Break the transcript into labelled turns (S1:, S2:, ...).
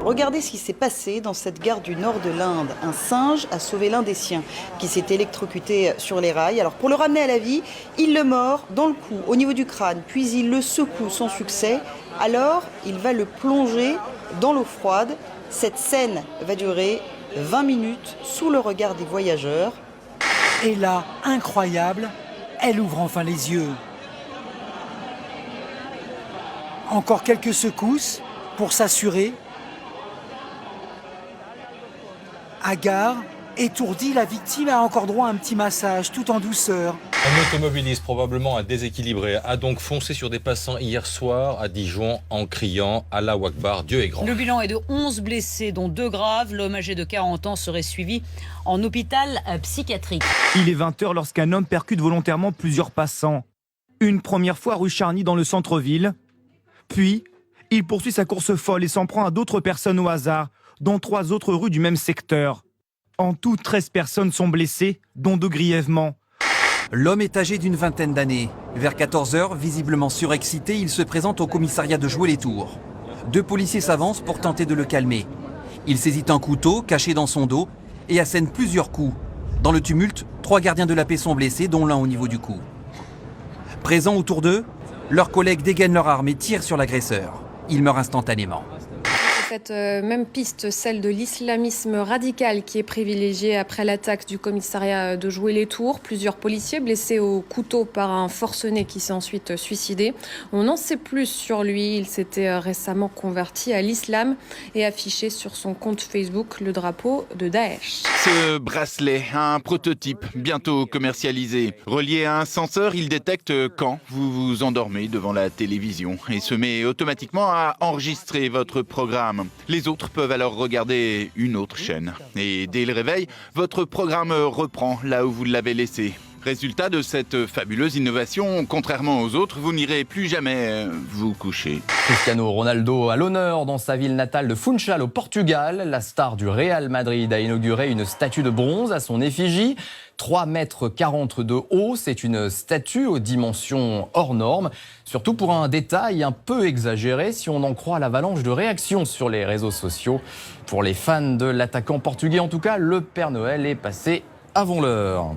S1: Regardez ce qui s'est passé dans cette gare du nord de l'Inde. Un singe a sauvé l'un des siens qui s'est électrocuté sur les rails. Alors pour le ramener à la vie, il le mord dans le cou, au niveau du crâne, puis il le secoue sans succès. Alors il va le plonger dans l'eau froide. Cette scène va durer 20 minutes sous le regard des voyageurs.
S2: Et là, incroyable, elle ouvre enfin les yeux. Encore quelques secousses pour s'assurer. Hagard, étourdi, la victime a encore droit à un petit massage, tout en douceur.
S3: Un automobiliste probablement déséquilibré a donc foncé sur des passants hier soir à Dijon en criant « Allahu Akbar, Dieu est grand ».
S4: Le bilan est de 11 blessés, dont 2 graves. L'homme âgé de 40 ans serait suivi en hôpital psychiatrique.
S5: Il est 20h lorsqu'un homme percute volontairement plusieurs passants. Une première fois rue Charny dans le centre-ville. Puis, il poursuit sa course folle et s'en prend à d'autres personnes au hasard, dont 3 autres rues du même secteur. En tout, 13 personnes sont blessées, dont 2 grièvement.
S6: L'homme est âgé d'une vingtaine d'années. Vers 14h, visiblement surexcité, il se présente au commissariat de Joué-les-Tours. 2 policiers s'avancent pour tenter de le calmer. Il saisit un couteau caché dans son dos et assène plusieurs coups. Dans le tumulte, 3 gardiens de la paix sont blessés, dont l'un au niveau du cou. Présents autour d'eux, leurs collègues dégainent leur arme et tirent sur l'agresseur. Il meurt instantanément.
S7: Cette même piste, celle de l'islamisme radical qui est privilégiée après l'attaque du commissariat de Joué-les-Tours. Plusieurs policiers blessés au couteau par un forcené qui s'est ensuite suicidé. On n'en sait plus sur lui. Il s'était récemment converti à l'islam et affiché sur son compte Facebook le drapeau de Daesh.
S8: Ce bracelet, un prototype bientôt commercialisé. Relié à un senseur, il détecte quand vous vous endormez devant la télévision et se met automatiquement à enregistrer votre programme. Les autres peuvent alors regarder une autre chaîne. Et dès le réveil, votre programme reprend là où vous l'avez laissé. Résultat de cette fabuleuse innovation, contrairement aux autres, vous n'irez plus jamais vous coucher.
S9: Cristiano Ronaldo à l'honneur dans sa ville natale de Funchal au Portugal. La star du Real Madrid a inauguré une statue de bronze à son effigie. 3,40 m de haut, c'est une statue aux dimensions hors normes. Surtout pour un détail un peu exagéré si on en croit l'avalanche de réactions sur les réseaux sociaux. Pour les fans de l'attaquant portugais en tout cas, le Père Noël est passé avant l'heure.